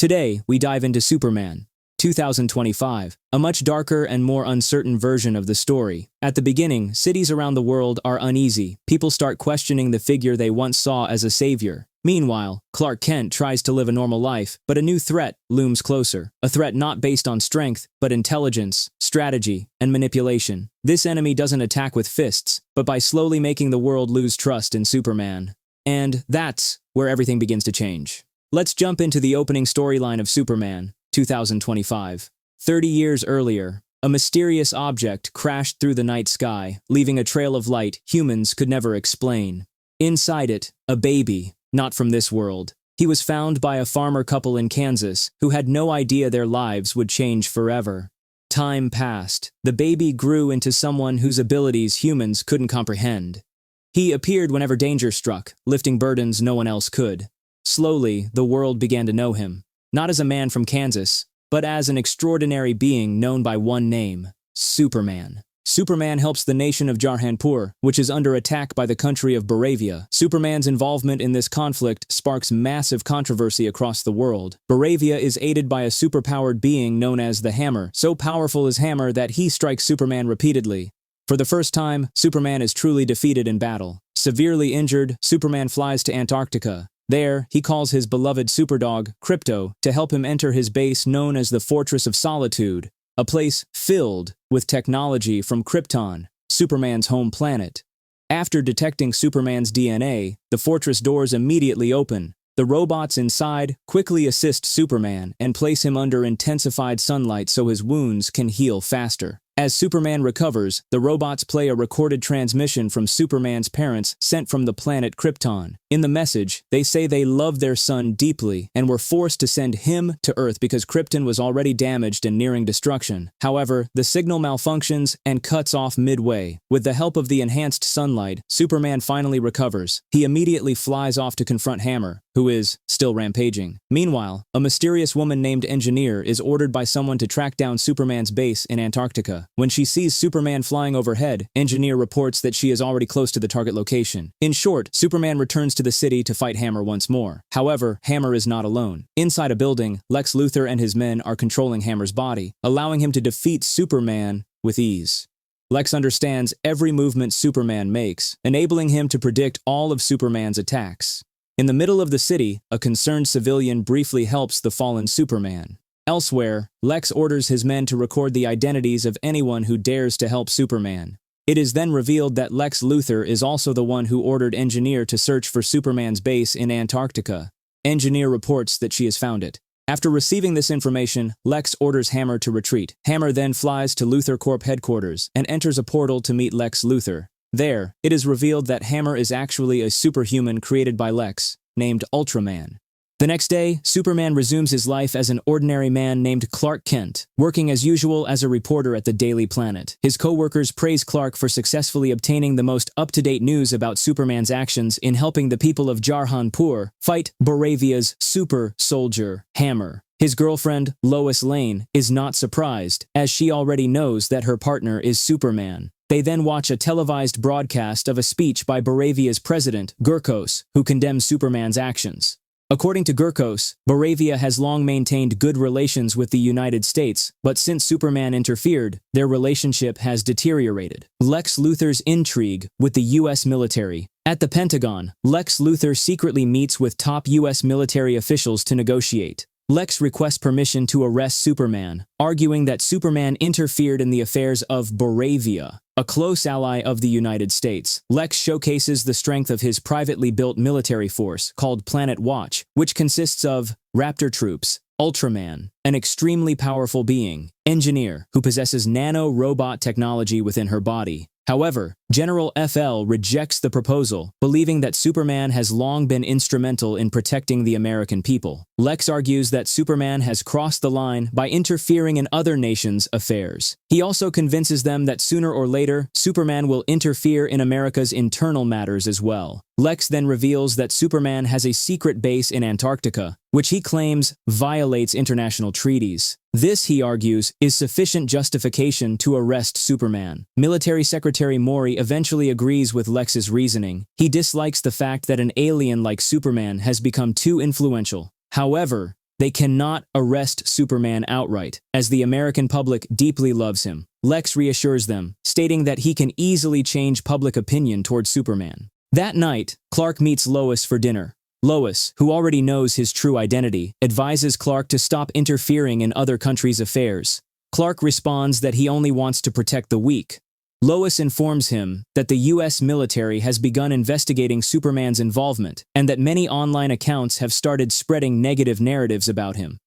Today, we dive into Superman, 2025, a much darker and more uncertain version of the story. At the beginning, cities around the world are uneasy. People start questioning the figure they once saw as a savior. Meanwhile, Clark Kent tries to live a normal life, but a new threat looms closer. A threat not based on strength, but intelligence, strategy, and manipulation. This enemy doesn't attack with fists, but by slowly making the world lose trust in Superman. And that's where everything begins to change. Let's jump into the opening storyline of Superman, 2025. 30 years earlier, a mysterious object crashed through the night sky, leaving a trail of light humans could never explain. Inside it, a baby, not from this world. He was found by a farmer couple in Kansas who had no idea their lives would change forever. Time passed. The baby grew into someone whose abilities humans couldn't comprehend. He appeared whenever danger struck, lifting burdens no one else could. Slowly, the world began to know him, not as a man from Kansas, but as an extraordinary being known by one name, Superman. Superman helps the nation of Jarhanpur, which is under attack by the country of Baravia. Superman's involvement in this conflict sparks massive controversy across the world. Baravia is aided by a superpowered being known as the Hammer, so powerful is Hammer that he strikes Superman repeatedly. For the first time, Superman is truly defeated in battle. Severely injured, Superman flies to Antarctica. There, he calls his beloved superdog, Krypto, to help him enter his base known as the Fortress of Solitude, a place filled with technology from Krypton, Superman's home planet. After detecting Superman's DNA, the fortress doors immediately open. The robots inside quickly assist Superman and place him under intensified sunlight so his wounds can heal faster. As Superman recovers, the robots play a recorded transmission from Superman's parents sent from the planet Krypton. In the message, they say they love their son deeply and were forced to send him to Earth because Krypton was already damaged and nearing destruction. However, the signal malfunctions and cuts off midway. With the help of the enhanced sunlight, Superman finally recovers. He immediately flies off to confront Hammer, who is still rampaging. Meanwhile, a mysterious woman named Engineer is ordered by someone to track down Superman's base in Antarctica. When she sees Superman flying overhead, Engineer reports that she is already close to the target location. In short, Superman returns to the city to fight Hammer once more. However, Hammer is not alone. Inside a building, Lex Luthor and his men are controlling Hammer's body, allowing him to defeat Superman with ease. Lex understands every movement Superman makes, enabling him to predict all of Superman's attacks. In the middle of the city, a concerned civilian briefly helps the fallen Superman. Elsewhere, Lex orders his men to record the identities of anyone who dares to help Superman. It is then revealed that Lex Luthor is also the one who ordered Engineer to search for Superman's base in Antarctica. Engineer reports that she has found it. After receiving this information, Lex orders Hammer to retreat. Hammer then flies to Luthor Corp headquarters and enters a portal to meet Lex Luthor. There, it is revealed that Hammer is actually a superhuman created by Lex, named Ultraman. The next day, Superman resumes his life as an ordinary man named Clark Kent, working as usual as a reporter at the Daily Planet. His co-workers praise Clark for successfully obtaining the most up-to-date news about Superman's actions in helping the people of Jarhanpur fight Baravia's super soldier, Hammer. His girlfriend, Lois Lane, is not surprised, as she already knows that her partner is Superman. They then watch a televised broadcast of a speech by Baravia's president, Gurkos, who condemns Superman's actions. According to Gurkos, Baravia has long maintained good relations with the United States, but since Superman interfered, their relationship has deteriorated. Lex Luthor's intrigue with the U.S. military. At the Pentagon, Lex Luthor secretly meets with top U.S. military officials to negotiate. Lex requests permission to arrest Superman, arguing that Superman interfered in the affairs of Baravia, a close ally of the United States. Lex showcases the strength of his privately built military force, called Planet Watch, which consists of Raptor troops, Ultraman, an extremely powerful being, Engineer, who possesses nano-robot technology within her body. However, General FL rejects the proposal, believing that Superman has long been instrumental in protecting the American people. Lex argues that Superman has crossed the line by interfering in other nations' affairs. He also convinces them that sooner or later, Superman will interfere in America's internal matters as well. Lex then reveals that Superman has a secret base in Antarctica, which he claims violates international treaties. This, he argues, is sufficient justification to arrest Superman. Military Secretary Mori eventually agrees with Lex's reasoning. He dislikes the fact that an alien like Superman has become too influential. However, They cannot arrest Superman outright, as the American public deeply loves him. Lex reassures them, stating that he can easily change public opinion towards Superman. That night, Clark meets Lois for dinner. Lois, who already knows his true identity, advises Clark to stop interfering in other countries' affairs. Clark responds that he only wants to protect the weak. Lois informs him that the US military has begun investigating Superman's involvement and that many online accounts have started spreading negative narratives about him.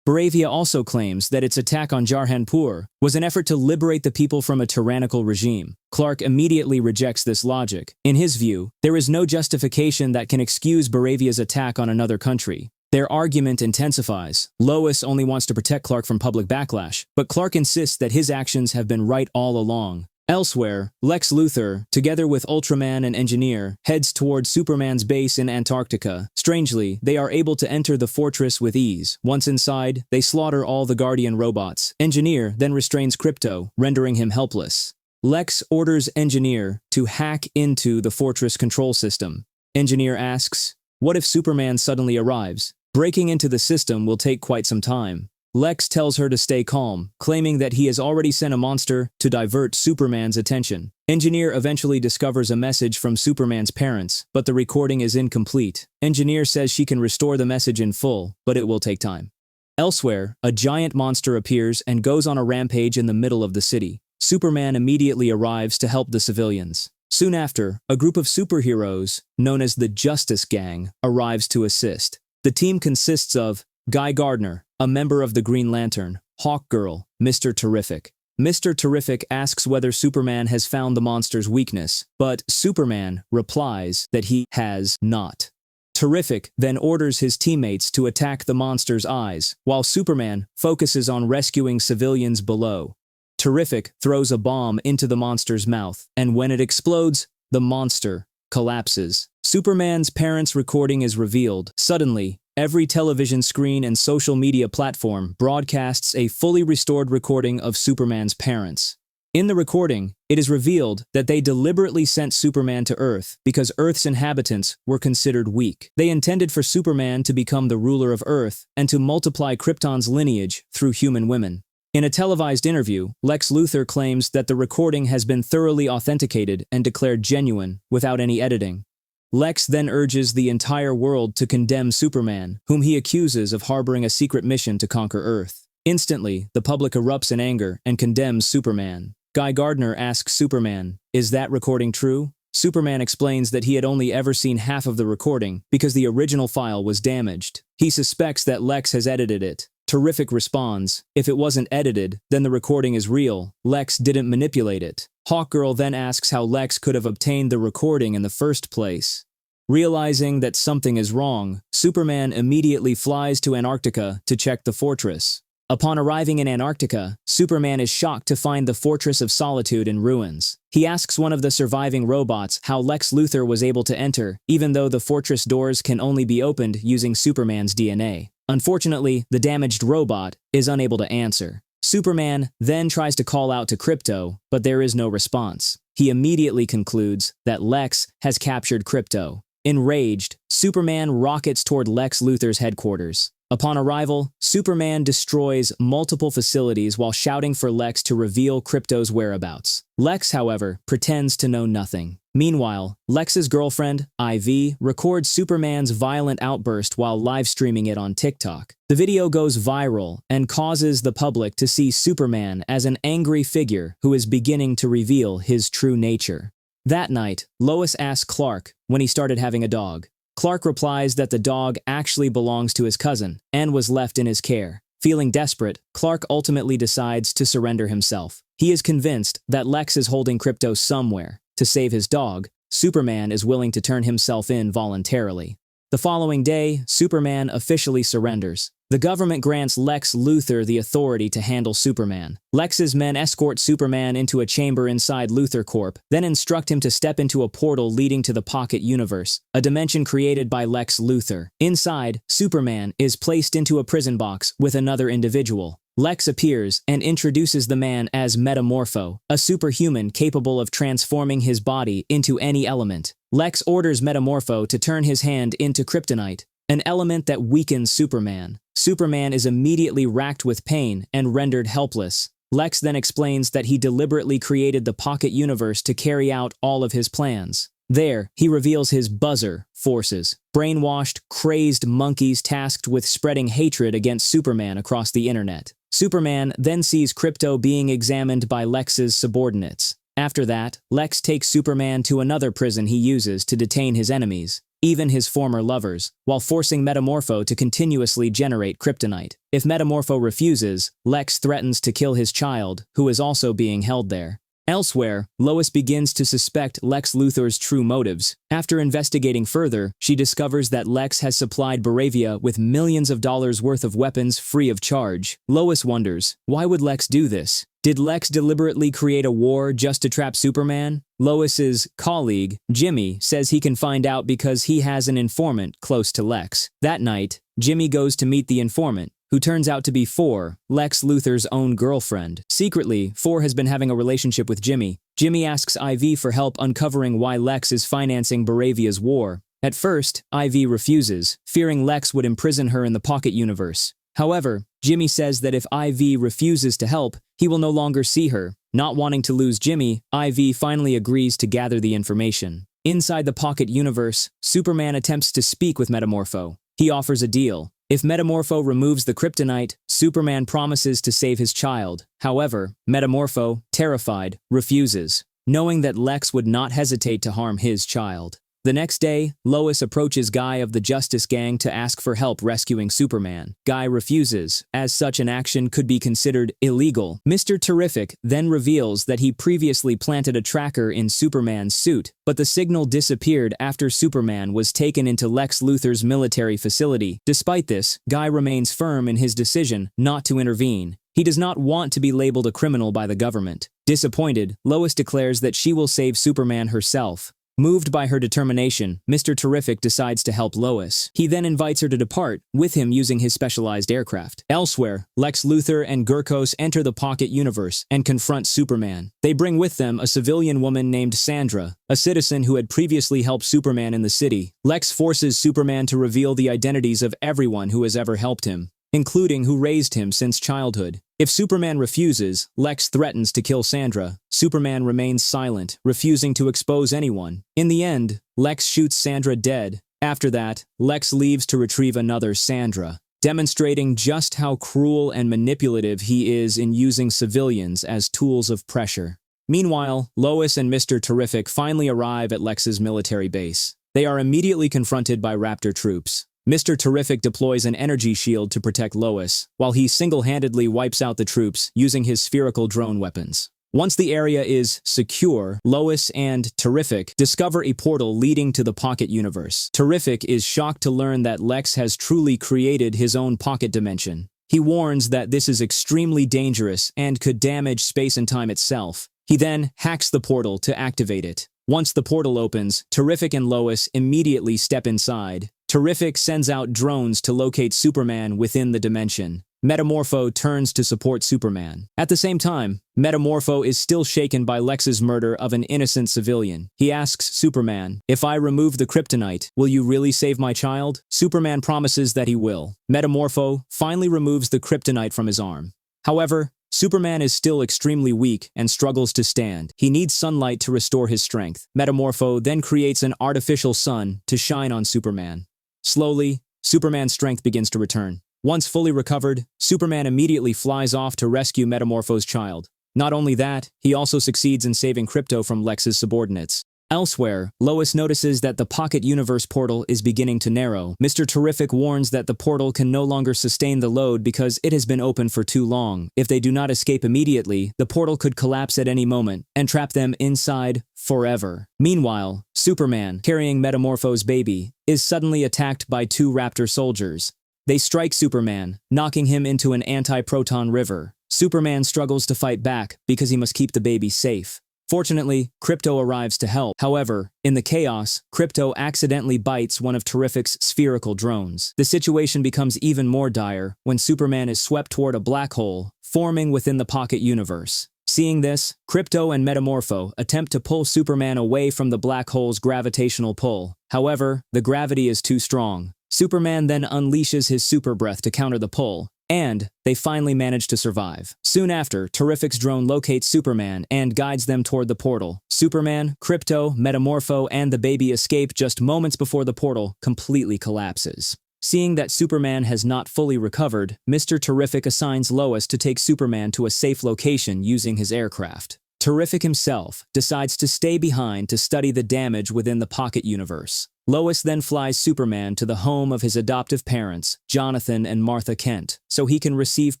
Bravia also claims that its attack on Jarhanpur was an effort to liberate the people from a tyrannical regime. Clark immediately rejects this logic. In his view, there is no justification that can excuse Bravia's attack on another country. Their argument intensifies. Lois only wants to protect Clark from public backlash, but Clark insists that his actions have been right all along. Elsewhere, Lex Luthor, together with Ultraman and Engineer, heads towards Superman's base in Antarctica. Strangely, they are able to enter the fortress with ease. Once inside, they slaughter all the Guardian robots. Engineer then restrains Krypto, rendering him helpless. Lex orders Engineer to hack into the fortress control system. Engineer asks, "What if Superman suddenly arrives? Breaking into the system will take quite some time." Lex tells her to stay calm, claiming that he has already sent a monster to divert Superman's attention. Engineer eventually discovers a message from Superman's parents, but the recording is incomplete. Engineer says she can restore the message in full, but it will take time. Elsewhere, a giant monster appears and goes on a rampage in the middle of the city. Superman immediately arrives to help the civilians. Soon after, a group of superheroes, known as the Justice Gang, arrives to assist. The team consists of Guy Gardner, a member of the Green Lantern, Hawkgirl, Mr. Terrific. Mr. Terrific asks whether Superman has found the monster's weakness, but Superman replies that he has not. Terrific then orders his teammates to attack the monster's eyes, while Superman focuses on rescuing civilians below. Terrific throws a bomb into the monster's mouth, and when it explodes, the monster collapses. Superman's parents' recording is revealed. Suddenly, every television screen and social media platform broadcasts a fully restored recording of Superman's parents. In the recording, it is revealed that they deliberately sent Superman to Earth because Earth's inhabitants were considered weak. They intended for Superman to become the ruler of Earth and to multiply Krypton's lineage through human women. In a televised interview, Lex Luthor claims that the recording has been thoroughly authenticated and declared genuine without any editing. Lex then urges the entire world to condemn Superman, whom he accuses of harboring a secret mission to conquer Earth. Instantly, the public erupts in anger and condemns Superman. Guy Gardner asks Superman, "Is that recording true?" Superman explains that he had only ever seen half of the recording because the original file was damaged. He suspects that Lex has edited it. Terrific responds, "If it wasn't edited, then the recording is real. Lex didn't manipulate it." Hawkgirl then asks how Lex could have obtained the recording in the first place. Realizing that something is wrong, Superman immediately flies to Antarctica to check the fortress. Upon arriving in Antarctica, Superman is shocked to find the Fortress of Solitude in ruins. He asks one of the surviving robots how Lex Luthor was able to enter, even though the fortress doors can only be opened using Superman's DNA. Unfortunately, the damaged robot is unable to answer. Superman then tries to call out to Krypto, but there is no response. He immediately concludes that Lex has captured Krypto. Enraged, Superman rockets toward Lex Luthor's headquarters. Upon arrival, Superman destroys multiple facilities while shouting for Lex to reveal Krypto's whereabouts. Lex, however, pretends to know nothing. Meanwhile, Lex's girlfriend, Ivy, records Superman's violent outburst while live-streaming it on TikTok. The video goes viral and causes the public to see Superman as an angry figure who is beginning to reveal his true nature. That night, Lois asks Clark when he started having a dog. Clark replies that the dog actually belongs to his cousin and was left in his care. Feeling desperate, Clark ultimately decides to surrender himself. He is convinced that Lex is holding Krypto somewhere. To save his dog, Superman is willing to turn himself in voluntarily. The following day, Superman officially surrenders. The government grants Lex Luthor the authority to handle Superman. Lex's men escort Superman into a chamber inside Luthor Corp, then instruct him to step into a portal leading to the Pocket Universe, a dimension created by Lex Luthor. Inside, Superman is placed into a prison box with another individual. Lex appears and introduces the man as Metamorpho, a superhuman capable of transforming his body into any element. Lex orders Metamorpho to turn his hand into kryptonite, an element that weakens Superman. Superman is immediately racked with pain and rendered helpless. Lex then explains that he deliberately created the pocket universe to carry out all of his plans. There, he reveals his buzzer forces, brainwashed, crazed monkeys tasked with spreading hatred against Superman across the internet. Superman then sees Krypto being examined by Lex's subordinates. After that, Lex takes Superman to another prison he uses to detain his enemies, even his former lovers, while forcing Metamorpho to continuously generate kryptonite. If Metamorpho refuses, Lex threatens to kill his child, who is also being held there. Elsewhere, Lois begins to suspect Lex Luthor's true motives. After investigating further, she discovers that Lex has supplied Baravia with millions of dollars worth of weapons free of charge. Lois wonders, why would Lex do this? Did Lex deliberately create a war just to trap Superman? Lois's colleague, Jimmy, says he can find out because he has an informant close to Lex. That night, Jimmy goes to meet the informant, who turns out to be Four, Lex Luthor's own girlfriend. Secretly, Four has been having a relationship with Jimmy. Jimmy asks Ivy for help uncovering why Lex is financing Baravia's war. At first, Ivy refuses, fearing Lex would imprison her in the pocket universe. However, Jimmy says that if Ivy refuses to help, he will no longer see her. Not wanting to lose Jimmy, Ivy finally agrees to gather the information. Inside the pocket universe, Superman attempts to speak with Metamorpho. He offers a deal. If Metamorpho removes the kryptonite, Superman promises to save his child. However, Metamorpho, terrified, refuses, knowing that Lex would not hesitate to harm his child. The next day, Lois approaches Guy of the Justice Gang to ask for help rescuing Superman. Guy refuses, as such an action could be considered illegal. Mr. Terrific then reveals that he previously planted a tracker in Superman's suit, but the signal disappeared after Superman was taken into Lex Luthor's military facility. Despite this, Guy remains firm in his decision not to intervene. He does not want to be labeled a criminal by the government. Disappointed, Lois declares that she will save Superman herself. Moved by her determination, Mr. Terrific decides to help Lois. He then invites her to depart, with him using his specialized aircraft. Elsewhere, Lex Luthor and Gurkos enter the pocket universe and confront Superman. They bring with them a civilian woman named Sandra, a citizen who had previously helped Superman in the city. Lex forces Superman to reveal the identities of everyone who has ever helped him, including who raised him since childhood. If Superman refuses, Lex threatens to kill Sandra. Superman remains silent, refusing to expose anyone. In the end, Lex shoots Sandra dead. After that, Lex leaves to retrieve another Sandra, demonstrating just how cruel and manipulative he is in using civilians as tools of pressure. Meanwhile, Lois and Mr. Terrific finally arrive at Lex's military base. They are immediately confronted by Raptor troops. Mr. Terrific deploys an energy shield to protect Lois, while he single-handedly wipes out the troops using his spherical drone weapons. Once the area is secure, Lois and Terrific discover a portal leading to the pocket universe. Terrific is shocked to learn that Lex has truly created his own pocket dimension. He warns that this is extremely dangerous and could damage space and time itself. He then hacks the portal to activate it. Once the portal opens, Terrific and Lois immediately step inside. Terrific sends out drones to locate Superman within the dimension. Metamorpho turns to support Superman. At the same time, Metamorpho is still shaken by Lex's murder of an innocent civilian. He asks Superman, "If I remove the kryptonite, will you really save my child?" Superman promises that he will. Metamorpho finally removes the kryptonite from his arm. However, Superman is still extremely weak and struggles to stand. He needs sunlight to restore his strength. Metamorpho then creates an artificial sun to shine on Superman. Slowly, Superman's strength begins to return. Once fully recovered, Superman immediately flies off to rescue Metamorpho's child. Not only that, he also succeeds in saving Krypto from Lex's subordinates. Elsewhere, Lois notices that the pocket universe portal is beginning to narrow. Mr. Terrific warns that the portal can no longer sustain the load because it has been open for too long. If they do not escape immediately, the portal could collapse at any moment and trap them inside forever. Meanwhile, Superman, carrying Metamorpho's baby, is suddenly attacked by two Raptor soldiers. They strike Superman, knocking him into an anti-proton river. Superman struggles to fight back because he must keep the baby safe. Fortunately, Krypto arrives to help. However, in the chaos, Krypto accidentally bites one of Terrific's spherical drones. The situation becomes even more dire when Superman is swept toward a black hole, forming within the pocket universe. Seeing this, Krypto and Metamorpho attempt to pull Superman away from the black hole's gravitational pull. However, the gravity is too strong. Superman then unleashes his super breath to counter the pull, and they finally manage to survive. Soon after, Terrific's drone locates Superman and guides them toward the portal. Superman, Krypto, Metamorpho, and the baby escape just moments before the portal completely collapses. Seeing that Superman has not fully recovered, Mr. Terrific assigns Lois to take Superman to a safe location using his aircraft. Terrific himself decides to stay behind to study the damage within the Pocket Universe. Lois then flies Superman to the home of his adoptive parents, Jonathan and Martha Kent, so he can receive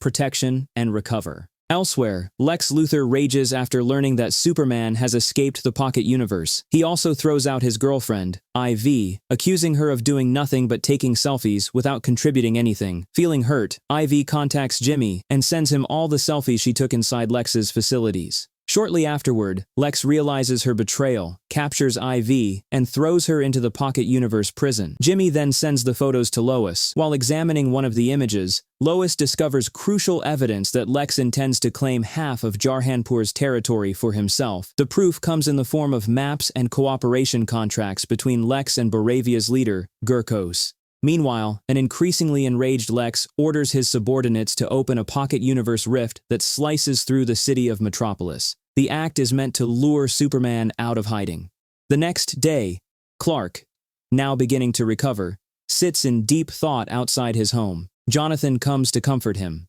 protection and recover. Elsewhere, Lex Luthor rages after learning that Superman has escaped the Pocket Universe. He also throws out his girlfriend, Ivy, accusing her of doing nothing but taking selfies without contributing anything. Feeling hurt, Ivy contacts Jimmy and sends him all the selfies she took inside Lex's facilities. Shortly afterward, Lex realizes her betrayal, captures Ivy, and throws her into the Pocket Universe prison. Jimmy then sends the photos to Lois. While examining one of the images, Lois discovers crucial evidence that Lex intends to claim half of Jarhanpur's territory for himself. The proof comes in the form of maps and cooperation contracts between Lex and Baravia's leader, Gurkos. Meanwhile, an increasingly enraged Lex orders his subordinates to open a Pocket Universe rift that slices through the city of Metropolis. The act is meant to lure Superman out of hiding. The next day, Clark, now beginning to recover, sits in deep thought outside his home. Jonathan comes to comfort him.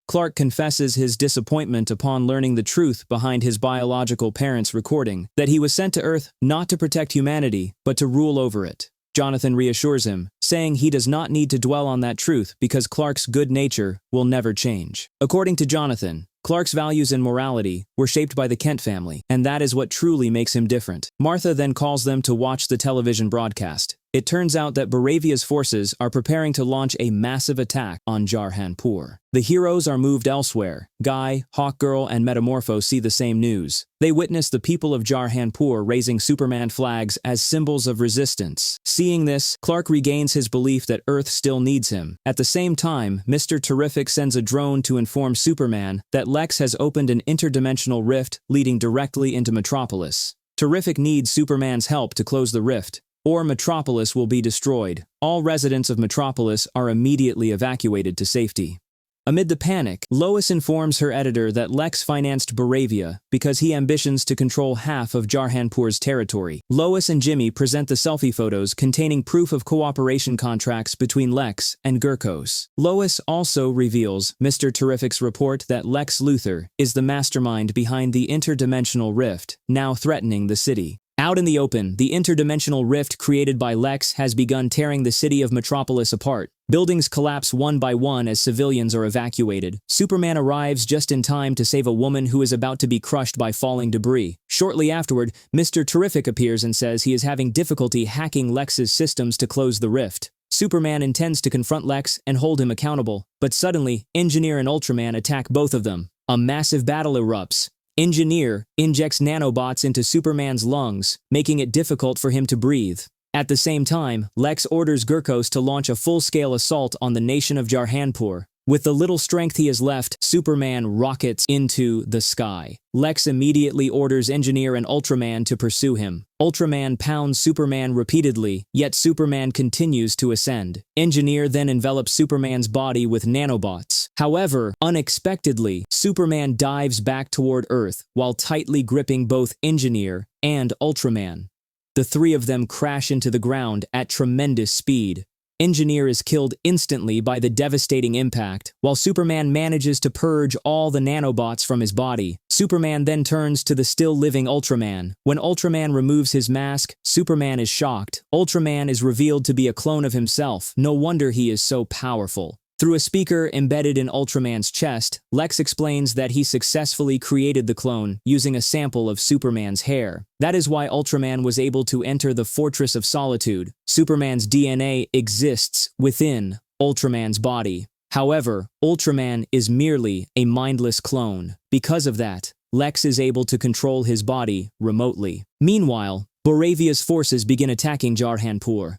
Clark confesses his disappointment upon learning the truth behind his biological parents' recording, that he was sent to Earth not to protect humanity, but to rule over it. Jonathan reassures him, saying he does not need to dwell on that truth because Clark's good nature will never change. According to Jonathan, Clark's values and morality were shaped by the Kent family, and that is what truly makes him different. Martha then calls them to watch the television broadcast. It turns out that Baravia's forces are preparing to launch a massive attack on Jarhanpur. The heroes are moved elsewhere. Guy, Hawkgirl, and Metamorpho see the same news. They witness the people of Jarhanpur raising Superman flags as symbols of resistance. Seeing this, Clark regains his belief that Earth still needs him. At the same time, Mr. Terrific sends a drone to inform Superman that Lex has opened an interdimensional rift leading directly into Metropolis. Terrific needs Superman's help to close the rift, or Metropolis will be destroyed. All residents of Metropolis are immediately evacuated to safety. Amid the panic, Lois informs her editor that Lex financed Baravia because he ambitions to control half of Jarhanpur's territory. Lois and Jimmy present the selfie photos containing proof of cooperation contracts between Lex and Gurkos. Lois also reveals Mr. Terrific's report that Lex Luthor is the mastermind behind the interdimensional rift, now threatening the city. Out in the open, the interdimensional rift created by Lex has begun tearing the city of Metropolis apart. Buildings collapse one by one as civilians are evacuated. Superman arrives just in time to save a woman who is about to be crushed by falling debris. Shortly afterward, Mr. Terrific appears and says he is having difficulty hacking Lex's systems to close the rift. Superman intends to confront Lex and hold him accountable, but suddenly, Engineer and Ultraman attack both of them. A massive battle erupts. Engineer injects nanobots into Superman's lungs, making it difficult for him to breathe. At the same time, Lex orders Gurkos to launch a full-scale assault on the nation of Jarhanpur. With the little strength he has left, Superman rockets into the sky. Lex immediately orders Engineer and Ultraman to pursue him. Ultraman pounds Superman repeatedly, yet Superman continues to ascend. Engineer then envelops Superman's body with nanobots. However, unexpectedly, Superman dives back toward Earth while tightly gripping both Engineer and Ultraman. The three of them crash into the ground at tremendous speed. Engineer is killed instantly by the devastating impact, while Superman manages to purge all the nanobots from his body. Superman then turns to the still-living Ultraman. When Ultraman removes his mask, Superman is shocked. Ultraman is revealed to be a clone of himself. No wonder he is so powerful. Through a speaker embedded in Ultraman's chest, Lex explains that he successfully created the clone using a sample of Superman's hair. That is why Ultraman was able to enter the Fortress of Solitude. Superman's DNA exists within Ultraman's body. However, Ultraman is merely a mindless clone. Because of that, Lex is able to control his body remotely. Meanwhile, Baravia's forces begin attacking Jarhanpur.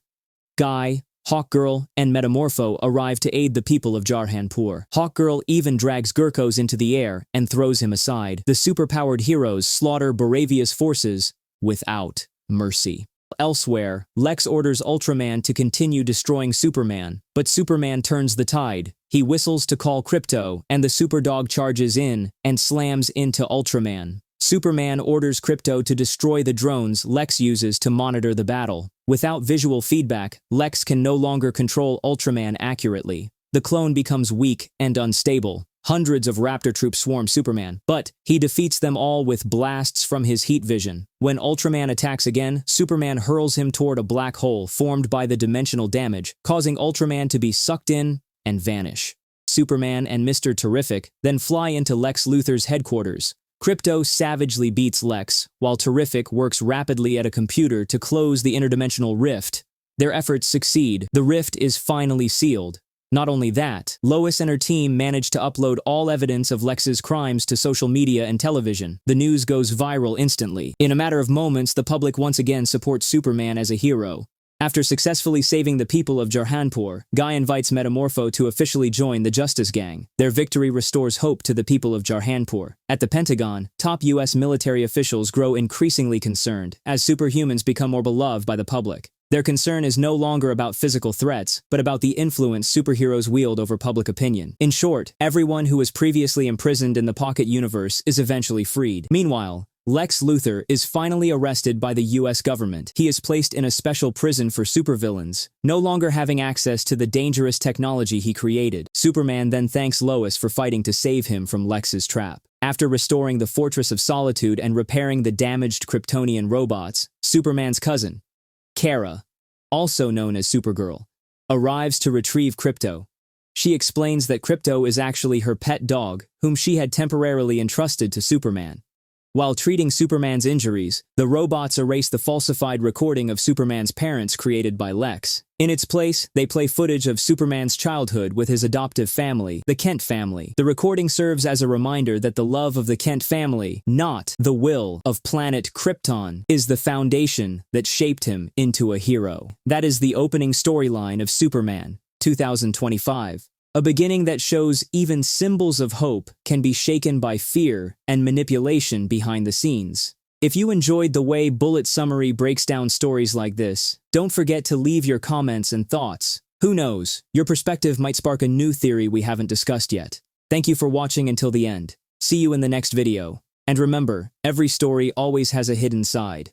Guy, Hawkgirl, and Metamorpho arrive to aid the people of Jarhanpur. Hawkgirl even drags Gurkos into the air and throws him aside. The superpowered heroes slaughter Baravia's forces without mercy. Elsewhere, Lex orders Ultraman to continue destroying Superman, but Superman turns the tide. He whistles to call Krypto, and the Superdog charges in and slams into Ultraman. Superman orders Krypto to destroy the drones Lex uses to monitor the battle. Without visual feedback, Lex can no longer control Ultraman accurately. The clone becomes weak and unstable. Hundreds of Raptor troops swarm Superman, but he defeats them all with blasts from his heat vision. When Ultraman attacks again, Superman hurls him toward a black hole formed by the dimensional damage, causing Ultraman to be sucked in and vanish. Superman and Mr. Terrific then fly into Lex Luthor's headquarters. Krypto savagely beats Lex, while Terrific works rapidly at a computer to close the interdimensional rift. Their efforts succeed. The rift is finally sealed. Not only that, Lois and her team manage to upload all evidence of Lex's crimes to social media and television. The news goes viral instantly. In a matter of moments, the public once again supports Superman as a hero. After successfully saving the people of Jarhanpur, Guy invites Metamorpho to officially join the Justice Gang. Their victory restores hope to the people of Jarhanpur. At the Pentagon, top U.S. military officials grow increasingly concerned as superhumans become more beloved by the public. Their concern is no longer about physical threats, but about the influence superheroes wield over public opinion. In short, everyone who was previously imprisoned in the Pocket Universe is eventually freed. Meanwhile, Lex Luthor is finally arrested by the US government. He is placed in a special prison for supervillains, no longer having access to the dangerous technology he created. Superman then thanks Lois for fighting to save him from Lex's trap. After restoring the Fortress of Solitude and repairing the damaged Kryptonian robots, Superman's cousin, Kara, also known as Supergirl, arrives to retrieve Krypto. She explains that Krypto is actually her pet dog, whom she had temporarily entrusted to Superman. While treating Superman's injuries, the robots erase the falsified recording of Superman's parents created by Lex. In its place, they play footage of Superman's childhood with his adoptive family, the Kent family. The recording serves as a reminder that the love of the Kent family, not the will of planet Krypton, is the foundation that shaped him into a hero. That is the opening storyline of Superman, 2025. A beginning that shows even symbols of hope can be shaken by fear and manipulation behind the scenes. If you enjoyed the way Bullet Summary breaks down stories like this, don't forget to leave your comments and thoughts. Who knows, your perspective might spark a new theory we haven't discussed yet. Thank you for watching until the end. See you in the next video. And remember, every story always has a hidden side.